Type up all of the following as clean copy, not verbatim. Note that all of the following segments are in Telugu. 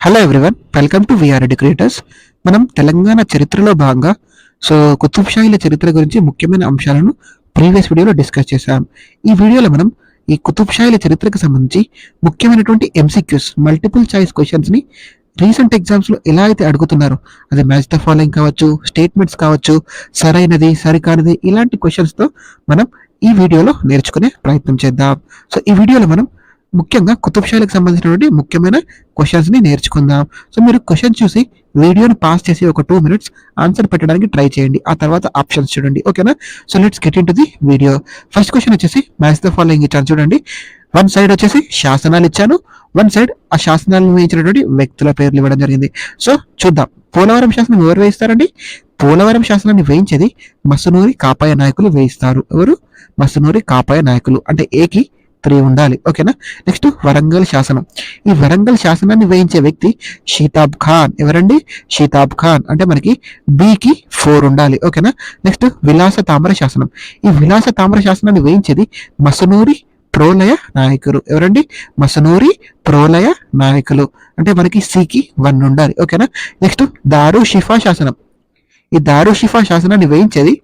Hello everyone, welcome to VR creators. మనం తెలంగాణ చరిత్రలో భాగంగా కుతుబ్ షాహీల చరిత్ర గురించి ముఖ్యమైన అంశాలను ప్రీవియస్ వీడియోలో డిస్కస్ చేశాం. ఈ వీడియోలో మనం ఈ కుతుబ్ షాహీల చరిత్రకు సంబంధించి ముఖ్యమైనటువంటి ఎంసీక్యూస్, మల్టిపుల్ చాయిస్ క్వశ్చన్స్ని రీసెంట్ ఎగ్జామ్స్లో ఎలా అయితే అడుగుతున్నారో, అది మ్యాచ్ ద ఫాలోయింగ్ కావచ్చు, స్టేట్మెంట్స్ కావచ్చు, సరైనది సరికానిది, ఇలాంటి క్వశ్చన్స్తో మనం ఈ వీడియోలో నేర్చుకునే ప్రయత్నం చేద్దాం. సో ఈ వీడియోలో మనం ముఖ్యంగా కుతుబ్ షాహీలకు సంబంధించినటువంటి ముఖ్యమైన క్వశ్చన్స్ ని నేర్చుకుందాం. సో మీరు క్వశ్చన్ చూసి వీడియోని పాస్ చేసి ఒక 2 minutes ఆన్సర్ పెట్టడానికి ట్రై చేయండి. ఆ తర్వాత ఆప్షన్స్ చూడండి, ఓకేనా? So let's get in to the video. First question వచ్చేసి మ్యాచ్ ద ఫాలోయింగ్ ఇచ్చాను చూడండి. వన్ సైడ్ వచ్చేసి శాసనాలు ఇచ్చాను, వన్ సైడ్ ఆ శాసనాలను వేయించినటువంటి వ్యక్తుల పేర్లు ఇవ్వడం జరిగింది. సో చూద్దాం, పోలవరం శాసనం ఎవరు వేయిస్తారండి? పోలవరం శాసనాన్ని వేయించేది మసునూరి కాపాయ నాయకులు వేయిస్తారు. ఎవరు? మసునూరి కాపాయ నాయకులు. అంటే ఏకి 3 ఉండాలి, ఓకేనా? నెక్స్ట్ వరంగల్ శాసనం. ఈ వరంగల్ శాసనాన్ని వేయించే వ్యక్తి షీతాబ్ ఖాన్. ఎవరండి? షీతాబ్ ఖాన్. అంటే మనకి బికి 4 ఉండాలి, ఓకేనా? నెక్స్ట్ విలాస తామ్ర శాసనం. ఈ విలాస తామ్ర శాసనాన్ని వేయించేది మసునూరి ప్రోలయ నాయకులు. ఎవరండి? మసునూరి ప్రోలయ నాయకులు. అంటే మనకి సికి 1 ఉండాలి, ఓకేనా? నెక్స్ట్ దారు షిఫా శాసనం. ఈ దారు షిఫా శాసనాన్ని వేయించేది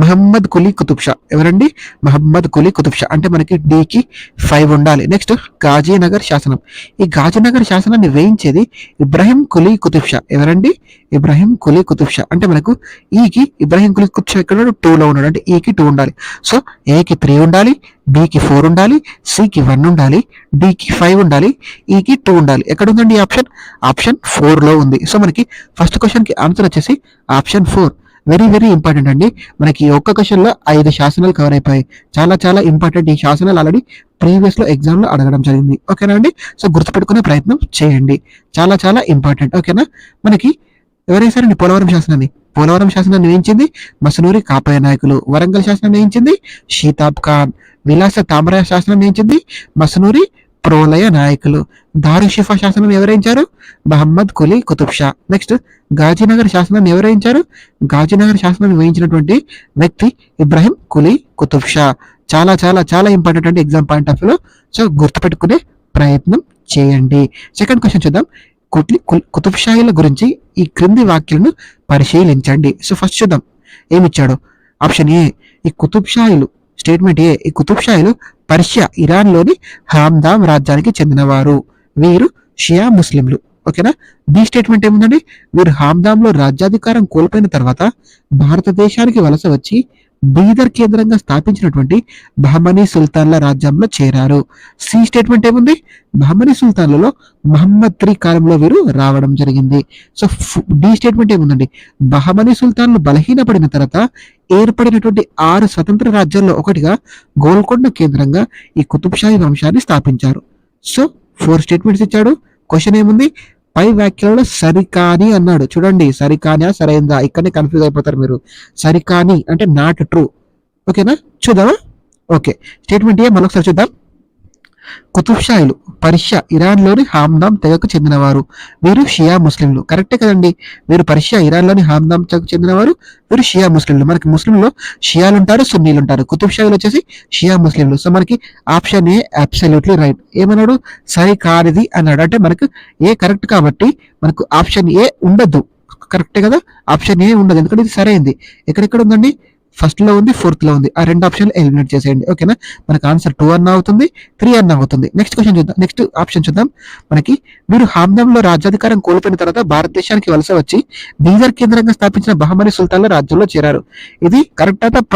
మహమ్మద్ కులీ కుతుబ్ షా. ఎవరండి? మహమ్మద్ కులీ కుతుబ్ షా. అంటే మనకి డికి 5 ఉండాలి. నెక్స్ట్ గాజీనగర్ శాసనం. ఈ గాజీనగర్ శాసనాన్ని వేయించేది ఇబ్రాహిం కులీ కుతుబ్ షా. ఎవరండి? ఇబ్రాహిం కులీ కుతుబ్ షా. అంటే మనకు ఈకి ఇబ్రాహిం కులీ కుతుబ్ షా ఇక్కడ 2లో ఉన్నాడు, అంటే ఈకి 2 ఉండాలి. సో ఏకి 3 ఉండాలి, బికి 4 ఉండాలి, సికి 1 ఉండాలి, డికి 5 ఉండాలి, ఈకి 2 ఉండాలి. ఎక్కడ ఉందండి ఆప్షన్? ఆప్షన్ 4లో ఉంది. సో మనకి ఫస్ట్ క్వశ్చన్ కి ఆన్సర్ వచ్చేసి ఆప్షన్ 4. వెరీ వెరీ ఇంపార్టెంట్ అండి. మనకి ఒక్క క్వశ్చన్లో 5 శాసనాలు కవర్ అయిపోయాయి. చాలా చాలా ఇంపార్టెంట్. ఈ శాసనాలు ఆల్రెడీ ప్రీవియస్ లో ఎగ్జామ్ లో అడగడం జరిగింది, ఓకేనా అండి? సో గుర్తుపెట్టుకునే ప్రయత్నం చేయండి, చాలా చాలా ఇంపార్టెంట్, ఓకేనా? మనకి ఎవరేసారండి పోలవరం శాసనాన్ని? పోలవరం శాసనాన్ని వేయించింది మసునూరి కాపాయ నాయకులు. వరంగల్ శాసనాన్ని వేయించింది షీతాబ్ ఖాన్. విలాస తామ్ర శాసనం వేయించింది మసునూరి ప్రోలయ నాయకులు. దారు షిఫా శాసనం ఎవరైంచారు? మహమ్మద్ కులీ కుతుబ్ షా. నెక్స్ట్ గాజీనగర్ శాసనాన్ని ఎవరైంచారు? గాజీనగర్ శాసనాన్ని వేయించినటువంటి వ్యక్తి ఇబ్రాహిం కులీ కుతుబ్ షా. చాలా చాలా చాలా ఇంపార్టెంట్ అండి ఎగ్జామ్ పాయింట్ ఆఫ్ వ్యూలో. సో గుర్తుపెట్టుకునే ప్రయత్నం చేయండి. సెకండ్ క్వశ్చన్ చూద్దాం. కుతుబ్ షాహీల గురించి ఈ క్రింది వాక్యాలను పరిశీలించండి. సో ఫస్ట్ చూద్దాం ఏమిచ్చాడు. ఆప్షన్ ఏ, ఈ కుతుబ్ షాహీలు, స్టేట్మెంట్ ఏ, ఈ కుతుబ్ షాహీలు పర్షియా ఇరాన్లోని హామ్దామ్ రాజ్యానికి చెందినవారు. వీరు షియా ముస్లింలు, ఓకేనా? బి స్టేట్మెంట్ ఏముందండి? వీరు హామ్దామ్లో రాజ్యాధికారం కోల్పోయిన తర్వాత భారతదేశానికి వలస వచ్చి బీదర్ కేంద్రంగా స్థాపించినటువంటి బహమనీ సుల్తాన్ల రాజ్యంలో చేరారు. సి స్టేట్మెంట్ ఏముంది? బహమనీ సుల్తాన్లలో మహమ్మద్ 3 కాలంలో వీరు రావడం జరిగింది. సో డి స్టేట్మెంట్ ఏముందండి? బహమనీ సుల్తాన్లు బలహీనపడిన తర్వాత ఏర్పడినటువంటి 6 స్వతంత్ర రాజ్యాల్లో ఒకటిగా గోల్కొండ కేంద్రంగా ఈ కుతుబ్ షాహీ వంశాన్ని స్థాపించారు. సో 4 స్టేట్మెంట్స్ ఇచ్చాడు. క్వశ్చన్ ఏముంది? పై వ్యాఖ్యలలో సరికాని అన్నాడు. చూడండి, సరికాని సరైందా? ఇక్కడనే కన్ఫ్యూజ్ అయిపోతారు మీరు. సరికాని అంటే నాట్ ట్రూ, ఓకేనా? చూద్దామా? ఓకే, స్టేట్మెంట్ ఏ మరొకసారి చూద్దాం. కుతుబ్ షాహీలు పర్షియా ఇరాన్లోని హామ్దామ్ తెగకు చెందినవారు. వీరు షియా ముస్లింలు. కరెక్టే కదండి? వీరు పర్షియా ఇరాన్లోని హామ్దామ్ తెగకు చెందినవారు. వీరు షియా ముస్లింలు. మనకి ముస్లింలో షియాలు ఉంటారు, సున్నీలు ఉంటారు. కుతుబ్ షాహీలు వచ్చేసి షియా ముస్లింలు. సో మనకి ఆప్షన్ ఏ అబ్సల్యూట్లీ రైట్. ఏమన్నాడు? సరికానిది అన్నాడు. అంటే మనకు ఏ కరెక్ట్ కాబట్టి మనకు ఆప్షన్ ఏ ఉండద్దు. కరెక్టే కదా? ఆప్షన్ ఏ ఉండదు, ఎందుకంటే ఇది సరైంది. ఎక్కడెక్కడ ఉందండి? ఫస్ట్ లో ఉంది, 4th లో ఉంది. ఆ 2 ఆప్షన్లు ఎలిమినేట్ చేసేయండి, ఓకేనా? మనకు ఆన్సర్ 2 అన్న అవుతుంది, 3 అన్న అవుతుంది. నెక్స్ట్ క్వశ్చన్ చూద్దాం. నెక్స్ట్ ఆప్షన్ చూద్దాం. మనకి వీరు హామ్దామ్లో రాజ్యాధికారం కోల్పోయిన తర్వాత భారతదేశానికి వలస వచ్చి బీదర్ కేంద్రంగా స్థాపించిన బహమనీ సుల్తాన్ల రాజ్యంలో చేరారు. ఇది కరెక్టా తప్ప?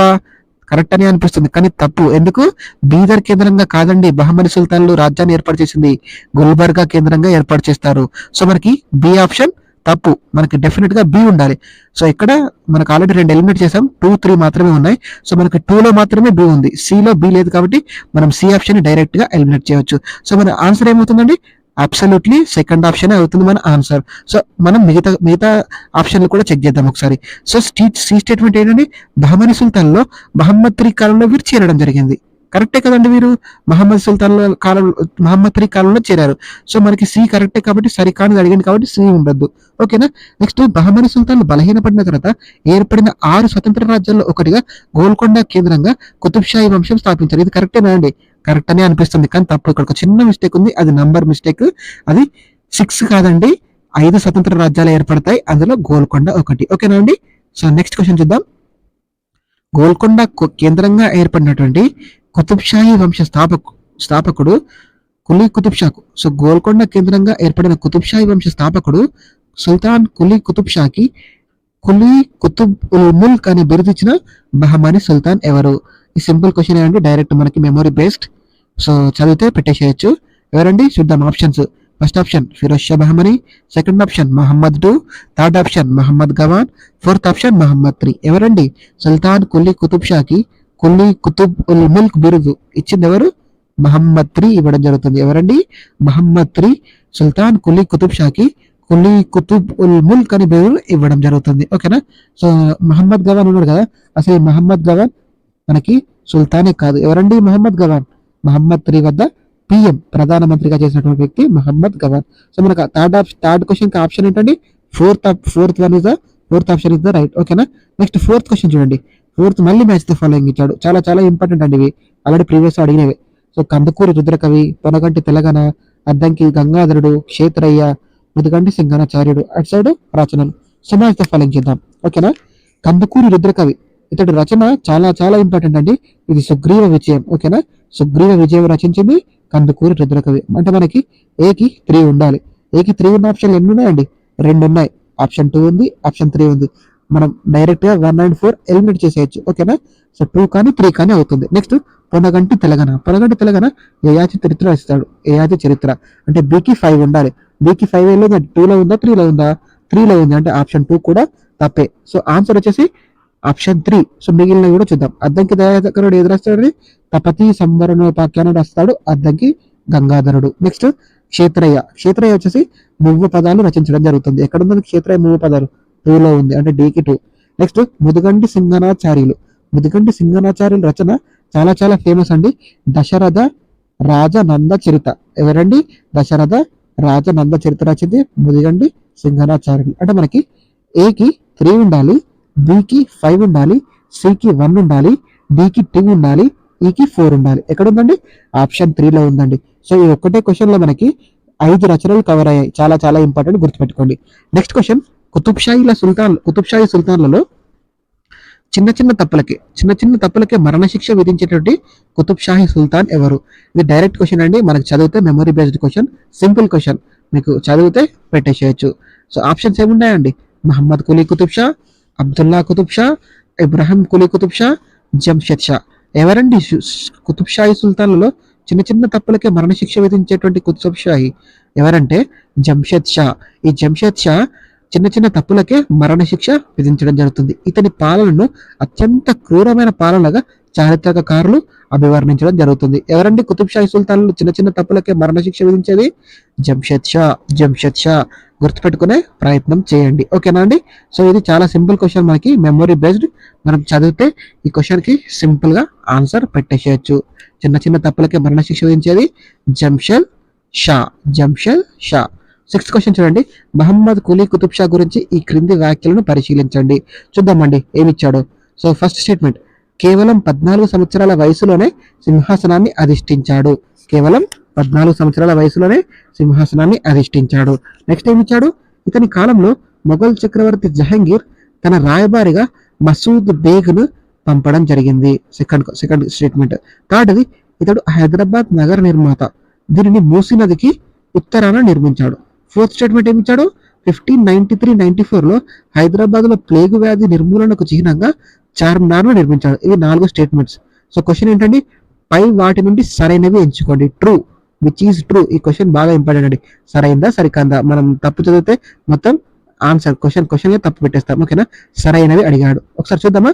కరెక్ట్ అని అనిపిస్తుంది, కానీ తప్పు. ఎందుకు? బీదర్ కేంద్రంగా కాదండి బహమనీ సుల్తాన్లు రాజ్యాన్ని ఏర్పాటు చేసింది, గుల్బర్గా కేంద్రంగా ఏర్పాటు చేస్తారు. సో మనకి బి ఆప్షన్ తప్పు. మనకి డెఫినెట్ గా బి ఉండాలి. సో ఇక్కడ మనకు ఆల్రెడీ 2 ఎలిమినేట్ చేసాం, 2, 3 మాత్రమే ఉన్నాయి. సో మనకి 2లో మాత్రమే బి ఉంది, సిలో బి లేదు కాబట్టి మనం సి ఆప్షన్ ని డైరెక్ట్ గా ఎలిమినేట్ చేయవచ్చు. సో మన ఆన్సర్ ఏమవుతుందండి? అబ్సల్యూట్లీ సెకండ్ ఆప్షన్ అవుతుంది మన ఆన్సర్. సో మనం మిగతా ఆప్షన్లు కూడా చెక్ చేద్దాం ఒకసారి. సో సి స్టేట్మెంట్ ఏంటంటే బహమనీ సుల్తాన్లో మహమ్మద్ 3 కాలంలో వీరు చేరడం జరిగింది. కరెక్టే కదండి? వీరు మహమ్మద్ 3 కాలంలో చేరారు. సో మనకి సి కరెక్టే కాబట్టి సరికాని అడిగింది కాబట్టి సి ఉండద్దు, ఓకేనా? నెక్స్ట్ బహమనీ సుల్తాన్లు బలహీనపడిన తర్వాత ఏర్పడిన 6 స్వతంత్ర రాజ్యాల్లో ఒకటిగా గోల్కొండ కేంద్రంగా కుతుబ్ షాహీ వంశం స్థాపించారు. ఇది కరెక్టేనా అండి? కరెక్ట్ అని అనిపిస్తుంది, కానీ తప్పు. ఇక్కడ ఒక చిన్న మిస్టేక్ ఉంది, అది నంబర్ మిస్టేక్. అది 6 కాదండి, 5 స్వతంత్ర రాజ్యాలు ఏర్పడతాయి, అందులో గోల్కొండ ఒకటి. ఓకేనా అండి? సో నెక్స్ట్ క్వశ్చన్ చూద్దాం. గోల్కొండ కేంద్రంగా ఏర్పడినటువంటి కుతుబ్ షాహీ వంశ స్థాపకుడు కులీ కుతుబ్ షాకు. సో గోల్కొండ కేంద్రంగా ఏర్పడిన కుతుబ్ షాహీ వంశ స్థాపకుడు సుల్తాన్ కులీ కుతుబ్ షాకి కులీ కుతుబ్ ఉల్ ముల్క్ అనే బిరుదిచ్చిన బహమాని సుల్తాన్ ఎవరు? ఈ సింపుల్ క్వశ్చన్ అండి, డైరెక్ట్ మనకి మెమొరీ బేస్డ్. సో చదివితే పెట్టేసేయచ్చు. ఎవరండి? చూద్దాం options. First option Firoz Shah Bahmani, second option Muhammad II, third option Muhammad Gawan, fourth option Muhammad III. ఎవరండి? సుల్తాన్ కులీ కుతుబ్ షాకి కులీ కుతుబ్ ఉల్ ముల్క్ బిరుదు ఇచ్చింది ఎవరు? మహమ్మద్ III ఇవ్వడం జరుగుతుంది. ఎవరండి? మహమ్మద్ III సుల్తాన్ కులీ కుతుబ్ షాకి కులీ కుతుబ్ ఉల్ ముల్క్ అని బిరుదు ఇవ్వడం జరుగుతుంది. ఓకేనా? సో మహమ్మద్ గవాన్ ఉన్నాడు కదా, అసలు ఈ మహమ్మద్ గవాన్ మనకి సుల్తానే కాదు. ఎవరండి మహమ్మద్ గవాన్? మహమ్మద్ III వద్ద పిఎం ప్రధానమంత్రిగా చేసినటువంటి వ్యక్తి మహమ్మద్ గవాన్. సో మనకు థర్డ్ క్వశ్చన్ కి ఆప్షన్ ఏంటండి? Fourth option is the right. ఓకేనా? నెక్స్ట్ ఫోర్త్ క్వశ్చన్ చూడండి. ఫోర్త్ మళ్ళీ మ్యాచ్ ద ఫాలోయింగ్ ఇచ్చాడు. చాలా చాలా ఇంపార్టెంట్ అండి ఇవి, ఆల్రెడీ ప్రీవియస్ అడిగినవి. సో కందుకూరి రుద్రకవి, పొనగంటి తెలంగాణ, అద్దంకి గంగాధరుడు, క్షేత్రయ్య, ముదిగంటి సింగనాచార్యుడు, అటు సైడ్ రచనలు. సో మ్యాచ్ ద ఫాలోయింగ్ చేద్దాం. ఓకేనా? కందుకూరి రుద్రకవి, ఇతడి రచన చాలా చాలా ఇంపార్టెంట్ అండి. ఇది సుగ్రీవ విజయం. ఓకేనా? సుగ్రీవ విజయం రచించింది కందుకూరి రుద్రకవి. అంటే మనకి ఏకి 3 ఉండాలి. ఏకి 3 ఉన్న ఆప్షన్లు ఎన్ని ఉన్నాయండి? 2 ఉన్నాయి. ఆప్షన్ 2 ఉంది, ఆప్షన్ 3 ఉంది. మనం డైరెక్ట్ గా 1 and 4 ఎలిమినేట్ చేసేయచ్చు. ఓకేనా? సో 2 కానీ 3 కానీ అవుతుంది. నెక్స్ట్ పొనగంటి తెలంగాణ యయాతి చరిత్ర ఇస్తాడు. యయాతి చరిత్ర అంటే బికి 5 ఉండాలి. బికి 5 లో 2 లో ఉందా 3 లో ఉందా? 3 లో ఉంది, అంటే ఆప్షన్ 2 కూడా తప్పే. సో ఆన్సర్ వచ్చేసి ఆప్షన్ 3. సో మిగిలినవి కూడా చూద్దాం. అద్దంకి దయాకరుడు ఏది రాస్తాడు? తపతి సంవరణోపాఖ్యానం రాస్తాడు అద్దంకి గంగాధరుడు. నెక్స్ట్ క్షేత్రయ్య వచ్చేసి మువ్వ పదాలు రచించడం జరుగుతుంది. ఎక్కడ ఉంది క్షేత్రయ్య మువ్వ పదాలు? 2 లో ఉంది, అంటే డీకి 2. నెక్స్ట్ ముదిగంటి సింగనాచార్యులు రచన చాలా చాలా ఫేమస్ అండి, దశరథ రాజనంద చరిత. ఎవరండి? దశరథ రాజనంద చరిత రచింది ముదిగంటి సింగనాచార్యులు. అంటే మనకి ఏకి 3 ఉండాలి, బికి 5 ఉండాలి, సికి 1 ఉండాలి, డికి 2 ఉండాలి, ఈకి 4 ఉండాలి. ఎక్కడ ఉందండి? ఆప్షన్ 3 లో ఉందండి. సో ఈ ఒక్కటే క్వశ్చన్ లో మనకి 5 రచనలు కవర్ అయ్యాయి. చాలా చాలా ఇంపార్టెంట్, గుర్తుపెట్టుకోండి. నెక్స్ట్ క్వశ్చన్, కుతుబ్ షాహీ సుల్తాన్లలో చిన్న చిన్న తప్పులకే మరణశిక్ష విధించేటువంటి కుతుబ్ షాహీ సుల్తాన్ ఎవరు? ఇది డైరెక్ట్ క్వశ్చన్ అండి, మనకు చదివితే memory based question, simple question, మీకు చదివితే పెట్టేసేయచ్చు. సో ఆప్షన్స్ ఏమున్నాయండి? మహమ్మద్ కులీ కుతుబ్ షా, అబ్దుల్లా కుతుబ్ షా, ఇబ్రాహిం కులీ కుతుబ్ షా, జంషెద్ షా. ఎవరండి కుతుబ్ షాహీ సుల్తాన్లలో చిన్న తప్పులకే మరణశిక్ష విధించేటువంటి కుతుబ్ షాహీ ఎవరంటే జంషెద్ షా. ఈ జంషెద్ షా చిన్న తప్పులకే మరణశిక్ష విధించడం జరుగుతుంది. ఇతని పాలనను అత్యంత క్రూరమైన పాలనగా చారిత్రకారులు అభివర్ణించడం జరుగుతుంది. ఎవరండి కుతుబ్ షాహీ సుల్తాన్లు చిన్న తప్పులకే మరణశిక్ష విధించేది? జంషెద్ షా. గుర్తుపెట్టుకునే ప్రయత్నం చేయండి. ఓకేనా అండి? సో ఇది చాలా సింపుల్ క్వశ్చన్, మనకి మెమొరీ బేస్డ్. మనం చదివితే ఈ క్వశ్చన్ కి సింపుల్ గా ఆన్సర్ పెట్టేసేయచ్చు. చిన్న తప్పులకే మరణశిక్ష విధించేది జంషెద్ షా. 6th క్వశ్చన్ చూడండి. మహమ్మద్ కులీ కుతుబ్ షా గురించి ఈ క్రింది వ్యాఖ్యలను పరిశీలించండి. చూద్దామండి ఏమిచ్చాడు. సో ఫస్ట్ స్టేట్మెంట్, కేవలం 14 సంవత్సరాల వయసులోనే సింహాసనాన్ని అధిష్ఠించాడు. కేవలం 14 సంవత్సరాల వయసులోనే సింహాసనాన్ని అధిష్ఠించాడు. నెక్స్ట్ ఏమిచ్చాడు? ఇతని కాలంలో మొఘల్ చక్రవర్తి జహంగీర్ తన రాయబారిగా మసూద్ బేగ్ను పంపడం జరిగింది. Second statement. థర్డ్ది, ఇతడు హైదరాబాద్ నగర నిర్మాత. దీనిని మూసీ నదికి ఉత్తరాన నిర్మించాడు. ఫోర్త్ స్టేట్మెంట్ ఏమిచ్చాడు? 1593-94లో హైదరాబాద్ లో ప్లేగు వ్యాధి నిర్మూలనకు చిహ్నంగా చార్మినార్ను నిర్మించాడు. ఇవి 4 స్టేట్మెంట్స్. సో క్వశ్చన్ ఏంటండి? పై వాటి నుండి సరైనవి ఎంచుకోండి. True, which is true. ఈ క్వశ్చన్ బాగా ఇంపార్టెంట్ అండి. సరైందా సరికాందా? మనం తప్పు చదివితే మొత్తం ఆన్సర్ క్వశ్చన్ తప్పు పెట్టేస్తాం. ఓకేనా? సరైనవి అడిగాడు. ఒకసారి చూద్దామా.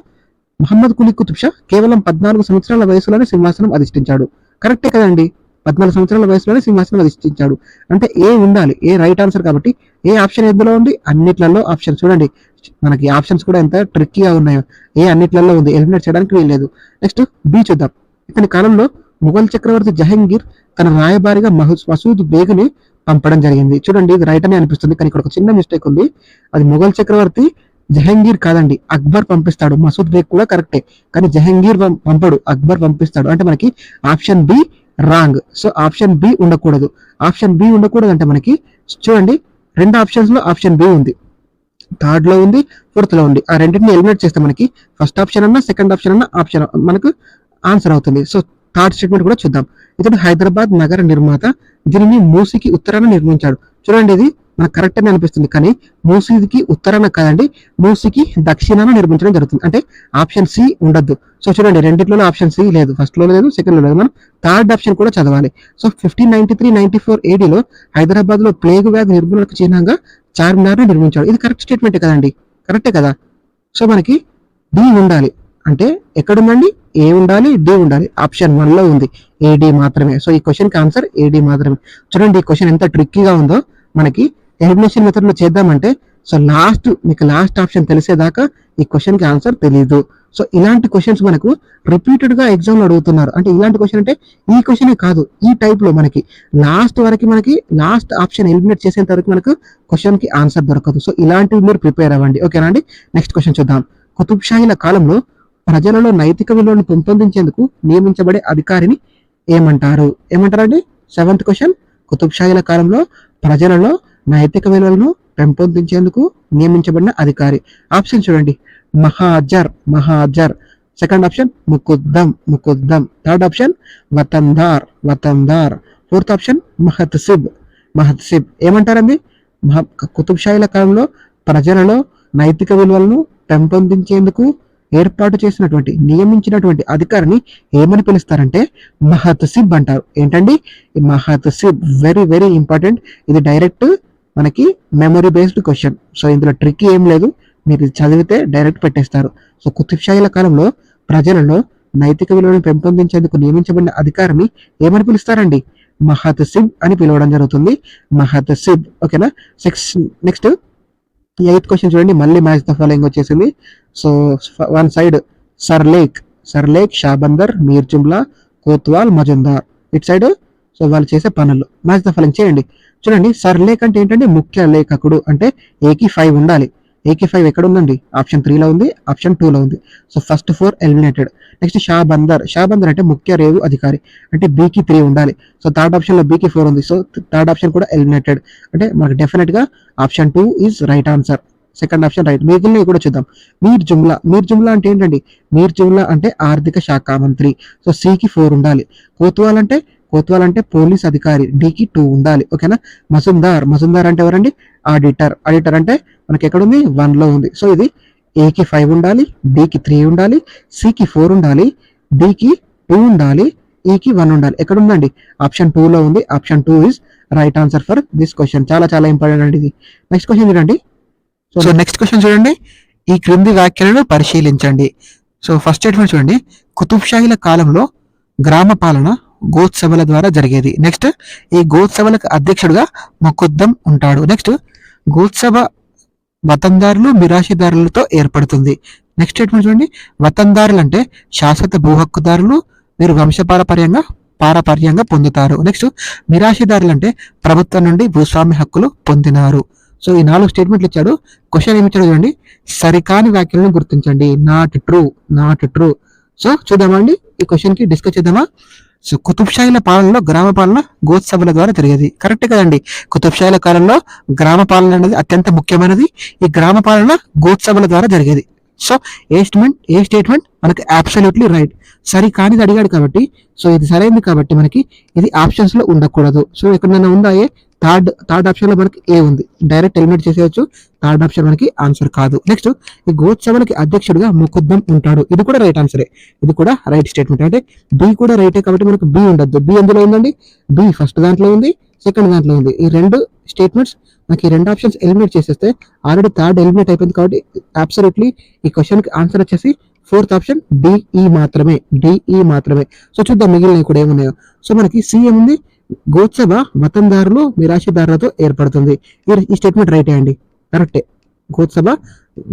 మహమ్మద్ కులీ కుతుబ్ షా కేవలం 14 సంవత్సరాల వయసులోనే సింహాసనం అధిష్ఠించాడు. కరెక్టే కదండి? 14 సంవత్సరాల వయసులోనే సింహాసనం అధిష్ఠించాడు అంటే ఏ ఉండాలి, ఏ రైట్ ఆన్సర్. కాబట్టి ఏ ఆప్షన్ ఎందులో ఉంది? అన్నిట్లలో ఆప్షన్. చూడండి మనకి ఆప్షన్స్ కూడా ఎంత ట్రిక్కీగా ఉన్నాయో. ఏ అన్నిట్లలో ఉంది, ఎలిమినేట్ చేయడానికి వీల్లేదు. నెక్స్ట్ బి చూద్దాం. ఇతని కాలంలో ముఘల్ చక్రవర్తి జహంగీర్ తన రాయబారిగా మసూద్ బేగ్ని పంపడం జరిగింది. చూడండి ఇది రైట్ అని అనిపిస్తుంది, కానీ ఇక్కడ ఒక చిన్న మిస్టేక్ ఉంది. అది ముఘల్ చక్రవర్తి జహంగీర్ కాదండి, అక్బర్ పంపిస్తాడు. మసూద్ బేగ్ కూడా కరెక్టే, కానీ జహంగీర్ పంపడు, అక్బర్ పంపిస్తాడు. అంటే మనకి option B wrong. So option B ఉండకూడదు. ఆప్షన్ బి ఉండకూడదు అంటే మనకి చూడండి, రెండు ఆప్షన్స్ లో ఆప్షన్ బి ఉంది, థర్డ్ లో ఉంది, ఫోర్త్ లో ఉంది. ఆ రెండింటిని ఎలిమినేట్ చేస్తే మనకి ఫస్ట్ ఆప్షన్ అన్నా సెకండ్ ఆప్షన్ అన్నా ఆప్షన్ మనకు ఆన్సర్ అవుతుంది. సో థర్డ్ స్టేట్మెంట్ కూడా చూద్దాం. ఇతడు హైదరాబాద్ నగర నిర్మాత, దీనిని మూసికి ఉత్తరాన నిర్మించాడు. చూడండి, ఇది మనకు కరెక్ట్ అని అనిపిస్తుంది, కానీ మూసీకి ఉత్తరాన కాదండి, మూసీకి దక్షిణాన నిర్మించడం జరుగుతుంది. అంటే ఆప్షన్ సి ఉండద్దు. సో చూడండి, రెండిట్లో ఆప్షన్ సి లేదు, ఫస్ట్ లో లేదు, సెకండ్ లో లేదు. మనం థర్డ్ ఆప్షన్ కూడా చదవాలి. సో 1593-94 ADలో హైదరాబాద్ లో ప్లేగు వ్యాధి నిర్మూలనకు చిహ్నంగా చార్మినార్ నిర్మించాడు. ఇది కరెక్ట్ స్టేట్మెంట్ కదండి, కరెక్టే కదా. సో మనకి డి ఉండాలి. అంటే ఎక్కడుందండి, ఏ ఉండాలి, డి ఉండాలి. ఆప్షన్ 1 లో ఉంది, ఏడి మాత్రమే. సో ఈ క్వశ్చన్ కి ఆన్సర్ ఏడి మాత్రమే. చూడండి, ఈ క్వశ్చన్ ఎంత ట్రిక్కీగా ఉందో. మనకి ఎలిమినేషన్ మెథడ్ లో చేద్దామంటే సో మీకు లాస్ట్ ఆప్షన్ తెలిసేదాకా ఈ క్వశ్చన్ కి ఆన్సర్ తెలియదు. సో ఇలాంటి క్వశ్చన్స్ మనకు రిపీటెడ్ గా ఎగ్జామ్ లో అడుగుతున్నారు. అంటే ఇలాంటి క్వశ్చన్ అంటే ఈ క్వశ్చనే కాదు, ఈ టైప్ లో మనకి లాస్ట్ ఆప్షన్ ఎలిమినేట్ చేసేంత వరకు మనకు క్వశ్చన్ కి ఆన్సర్ దొరకదు. సో ఇలాంటివి మీరు ప్రిపేర్ అవ్వండి, ఓకేనా అండి. నెక్స్ట్ క్వశ్చన్ చూద్దాం. కుతుబ్ షాహీల కాలంలో ప్రజలలో నైతిక విలువలను పెంపొందించేందుకు నియమించబడే అధికారిని ఏమంటారండి? 7th question. కుతుబ్ షాహీల కాలంలో ప్రజలలో నైతిక విలువలను పెంపొందించేందుకు నియమించబడిన అధికారి. ఆప్షన్ చూడండి, మహాజర్. సెకండ్ ఆప్షన్ ముకుద్దం. థర్డ్ ఆప్షన్ వతందార్. ఫోర్త్ ఆప్షన్ మహత్సిబ్. ఏమంటారండి? కుతుబ్ షాహీల కాలంలో ప్రజలలో నైతిక విలువలను పెంపొందించేందుకు నియమించినటువంటి అధికారిని ఏమని పిలుస్తారంటే మహత్సిబ్ అంటారు. ఏంటండి ఈ మహత్సిబ్? Very very important. ఇది డైరెక్ట్ మనకి మెమరీ బేస్డ్ క్వశ్చన్. సో ఇందులో ట్రిక్ ఏం లేదు, మీరు చదివితే డైరెక్ట్ పెట్టేస్తారు. సో కుతుబ్ షాహీల కాలంలో ప్రజలలో నైతిక విలువలను పెంపొందించేందుకు నియమించబడిన అధికారిని ఏమని పిలుస్తారండి? మహత్సిబ్ అని పిలవడం జరుగుతుంది. మహత్సిబ్, ఓకేనా. నెక్స్ట్ 8th క్వశ్చన్ చూడండి, మళ్ళీ మ్యాచ్ ద ఫాలోయింగ్ వచ్చేసింది. సో వన్ సైడ్ సర్లేక్, షాబందర్, మీర్ జుమ్లా, కోత్వాల్, మజుందార్. ఇట్ సైడ్ సో వాళ్ళు చేసే పనులు. మ్యాచ్ ద ఫాలోయింగ్ చేయండి. చూడండి, సర్లేక్ అంటే ఏంటంటే ముఖ్య లేఖకుడు. అంటే ఏకి 5 ఉండాలి. ఏకి 5 ఎక్కడ ఉందండి? ఆప్షన్ 3 లో ఉంది, ఆప్షన్ 2 లో ఉంది. So first 4 eliminated. Next Shahbandar అంటే ముఖ్య రేవు అధికారి. అంటే బీకి 3 ఉండాలి. సో థర్డ్ ఆప్షన్ లో బీకి 4 ఉంది. సో థర్డ్ ఆప్షన్ కూడా ఎలిమినేటెడ్. అంటే మనకు డెఫినెట్ గా option 2 is right answer. Second option right. మిగిలినవి కూడా చూద్దాం. మీర్ జుమ్లా అంటే ఏంటండి? మీర్ జుమ్లా అంటే ఆర్థిక శాఖ మంత్రి. సో సికి 4 ఉండాలి. కోత్వాల్ అంటే పోలీస్ అధికారి. డికి 2 ఉండాలి, ఓకేనా. మజుందార్ అంటే ఎవరండి? ఆడిటర్ అంటే మనకి ఎక్కడ ఉంది? 1 లో ఉంది. సో ఇది ఏకి 5 ఉండాలి, బికి 3 ఉండాలి, సికి 4 ఉండాలి, డికి 2 ఉండాలి, ఈకి 1 ఉండాలి. ఎక్కడ ఉందండి? ఆప్షన్ 2 లో ఉంది. Option 2 is right answer for this question. చాలా చాలా ఇంపార్టెంట్ అండి ఇది. నెక్స్ట్ క్వశ్చన్ చూడండి. సో నెక్స్ట్ క్వశ్చన్ చూడండి, ఈ క్రింది వ్యాఖ్యలను పరిశీలించండి. సో ఫస్ట్ స్టేట్మెంట్ చూడండి, కుతుబ్ షాహీల కాలంలో గ్రామ పాలన గోత్సభల ద్వారా జరిగేది. నెక్స్ట్, ఈ గోత్సభలకు అధ్యక్షుడుగా ముకుద్దం ఉంటాడు. నెక్స్ట్, గోత్సభ వతందారులు మిరాషిదారులతో ఏర్పడుతుంది. నెక్స్ట్ స్టేట్మెంట్ చూడండి, వతందారులు అంటే శాశ్వత భూ హక్కుదారులు, వీరు పారపర్యంగా పొందుతారు. నెక్స్ట్, మిరాషిదారులు అంటే ప్రభుత్వం నుండి భూస్వామ్య హక్కులు పొందినారు. సో ఈ 4 స్టేట్మెంట్లు ఇచ్చాడు. క్వశ్చన్ ఏమి ఇచ్చాడు చూడండి, సరికాని వ్యాఖ్యలను గుర్తించండి. Not true. సో చూద్దామండి, ఈ క్వశ్చన్ కి డిస్కస్ చేద్దామా. సో కుతుబ్ షాహీల పాలనలో గ్రామ పాలన గోత్సభల ద్వారా జరిగేది. కరెక్టే కదండి. కుతుబ్ షాహీల కాలంలో గ్రామ పాలన అనేది అత్యంత ముఖ్యమైనది. ఈ గ్రామ పాలన గోత్సభల ద్వారా జరిగేది. సో ఏ స్టేట్మెంట్ మనకి అబ్సల్యూట్లీ రైట్. సరి కానిది అడిగాడు కాబట్టి, సో ఇది సరైనది కాబట్టి మనకి ఇది ఆప్షన్స్ లో ఉండకూడదు. సో ఎక్కడైనా ఉందా? థర్డ్ ఆప్షన్ లో మనకి ఏ ఉంది, డైరెక్ట్ ఎలిమినేట్ చేసేయచ్చు. థర్డ్ ఆప్షన్ మనకి ఆన్సర్ కాదు. నెక్స్ట్, ఈ గోత్సభలకి అధ్యక్షుడిగా ముకుద్దం ఉంటాడు. ఇది కూడా రైట్ ఆన్సరే, ఇది కూడా రైట్ స్టేట్మెంట్. అంటే బి కూడా రైటే కాబట్టి మనకు బి ఉండద్దు. బి ఎందులో ఉందండి? బి ఫస్ట్ దాంట్లో ఉంది, సెకండ్ దాంట్లో ఉంది. ఈ 2 స్టేట్మెంట్స్ మనకి 2 ఆప్షన్స్ ఎలిమినేట్ చేసేస్తే ఆల్రెడీ థర్డ్ ఎలిమినేట్ అయిపోయింది కాబట్టి అబ్సల్యూట్లీ ఈ క్వశ్చన్ కి ఆన్సర్ వచ్చేసి 4th ఆప్షన్ డిఈ మాత్రమే. సో చూద్దాం మిగిలినవి కూడా ఏమున్నాయో. సో మనకి సి ఏముంది? గోత్సభ వతందారులు మిరాషిదారులతో ఏర్పడుతుంది. ఈ స్టేట్మెంట్ రైటే అండి, కరెక్టే. గోత్సభ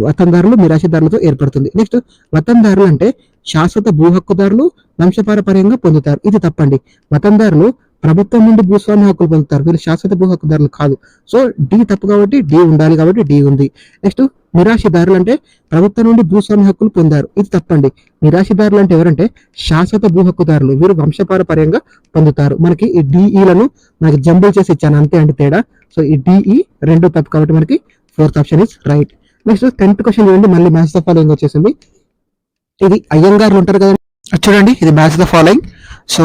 వతందారులు మిరాషిదారులతో ఏర్పడుతుంది. నెక్స్ట్, వతందారులు అంటే శాశ్వత భూ హక్కుదారులు వంశపారపర్యంగా పొందుతారు. ఇది తప్పండి. వతందారులు ప్రభుత్వం నుండి భూస్వామ్య హక్కులు పొందుతారు, వీళ్ళు శాశ్వత భూ హక్కుదారులు కాదు. సో డి తప్పు కాబట్టి డి ఉండాలి, కాబట్టి డి ఉంది. నెక్స్ట్ నిరాశిదారులు అంటే ప్రభుత్వం నుండి భూస్వామ్య హక్కులు పొందారు, ఇది తప్పండి. నిరాశిదారులు అంటే ఎవరంటే శాశ్వత భూ హక్కుదారులు, వీరు వంశపారపర్యంగా పొందుతారు. మనకి ఈ డిఈలను మనకి జంబుల్ చేసి ఇచ్చాను అంతే అండి తేడా. సో ఈ డిఈ రెండు తప్పు కాబట్టి మనకి fourth option is right. Next 10th question చూడండి, మళ్ళీ మ్యాచ్ ద ఫాలోయింగ్ వచ్చేసింది. ఇది అయ్యంగార్లు ఉంటారు కదా చూడండి, ఇది మ్యాచ్ ద ఫాలోయింగ్. సో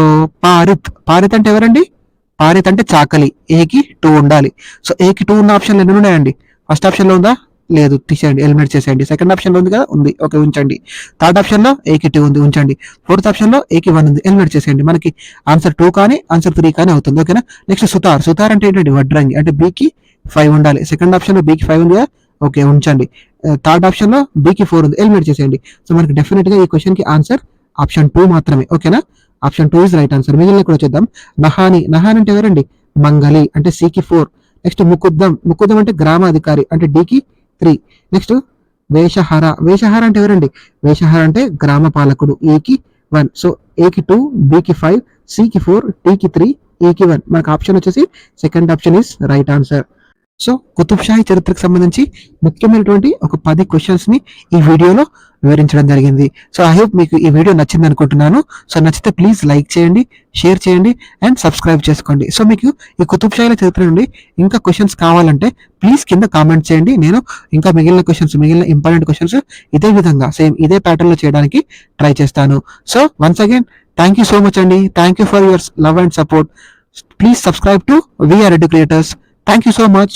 పారిత్ అంటే ఎవరండి? పారిత్ అంటే చాకలి, ఏకి 2 ఉండాలి. సో ఏకి 2 ఉన్న ఆప్షన్లు ఎన్ని ఉన్నాయండి? ఫస్ట్ ఆప్షన్ లో ఉందా? లేదు, తీసేయండి, ఎలిమినేట్ చేసేయండి. సెకండ్ ఆప్షన్ లో ఉంది కదా, ఉంది, ఓకే ఉంచండి. థర్డ్ ఆప్షన్ లో ఏకి 2 ఉంది, ఉంచండి. ఫోర్త్ ఆప్షన్ లో ఏకి 1 ఉంది, ఎలిమినేట్ చేసేయండి. మనకి ఆన్సర్ 2 కానీ ఆన్సర్ 3 కానీ అవుతుంది, ఓకేనా. నెక్స్ట్ సుతార్ అంటే ఏంటంటే వడ్రంగి, అంటే బీకి 5 ఉండాలి. సెకండ్ ఆప్షన్ లో బీకి 5 ఉంది కదా, ఓకే ఉంచండి. థర్డ్ ఆప్షన్ లో బీకి 4 ఉంది, ఎలిమినేట్ చేసేయండి. సో మనకి డెఫినెట్ గా ఈ క్వశ్చన్ కి ఆన్సర్ ఆప్షన్ 2 మాత్రమే, ఓకేనా. Option 2 is right answer. మిగిలిన కూడా చూద్దాం. నహాని అంటే ఎవరండి? మంగలి, అంటే సికి 4. నెక్స్ట్ ముకుద్దం అంటే గ్రామాధికారి, అంటే డికి 3. నెక్స్ట్ వేషహార అంటే ఎవరండి? వేషహార అంటే గ్రామ పాలకుడు, ఏకి 1. సో ఏకి 2, బికి 5, సికి 4, టీకి 3, ఈకి 1. మనకు ఆప్షన్ వచ్చేసి second option is right answer. So Qutub Shahi చరిత్రకు సంబంధించి ముఖ్యమైనటువంటి ఒక 10 క్వశ్చన్స్ ని ఈ వీడియోలో వివరించడం జరిగింది. సో ఐ హోప్ మీకు ఈ వీడియో నచ్చింది అనుకుంటున్నాను. సో నచ్చితే ప్లీజ్ లైక్ చేయండి, షేర్ చేయండి అండ్ సబ్స్క్రైబ్ చేసుకోండి. సో మీకు ఈ కుతుబ్ షాహీల చరిత్ర నుండి ఇంకా క్వశ్చన్స్ కావాలంటే ప్లీజ్ కింద కామెంట్ చేయండి. నేను ఇంకా మిగిలిన ఇంపార్టెంట్ క్వశ్చన్స్ ఇదే విధంగా సేమ్ ఇదే ప్యాటర్న్ లో చేయడానికి ట్రై చేస్తాను. So once again thank you so much అండి. Thank you for your love and support. Please subscribe to VR educators. Thank you so much.